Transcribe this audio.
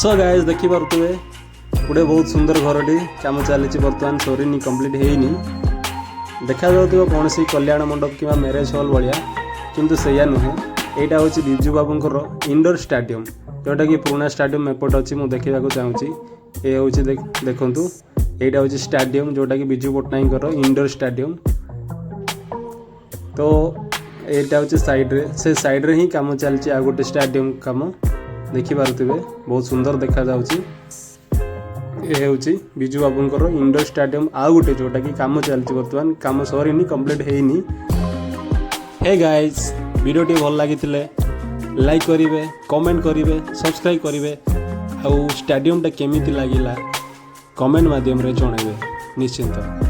So guys देखि पारुथबे गोटे बहुत सुंदर घरटी काम चली बर्तमान सरीनी कंप्लीट होनी देखा जाउथबो कौन सी कल्याण मंडप कि मैरेज हॉल भाया किंतु सैया नुहे यहाँ हूँ बिजू बाबूंर इंडोर स्टाडियम जोटा कि पुराना स्टाडियम एपट अच्छी मुझे देखा चाहूँगी ये हूँ देखु यहाँ हूँ स्टाडियम जोटा कि बिजू पट्टनायक इंडोर स्टाडियम। तो यहाँ हूँ सैड्रे से सैड्रे ही कम चलती आ गोटे स्टाडियम कम देखिपे बहुत सुंदर देखा जाउची। ये हूँ बिजू बाबूंर इंडोर स्टाडियम आउ गोटे जोटा कि कम चलती बर्तमान कम सरीनी कंप्लीट होनी। हे गाइस वीडियोटी भल लगी लाइक करेंगे कमेंट करेंगे सब्सक्राइब करेंगे आउ स्टाडियमटा केमिति लागिला कमेंट माध्यम रे जणाइबे निश्चिंत।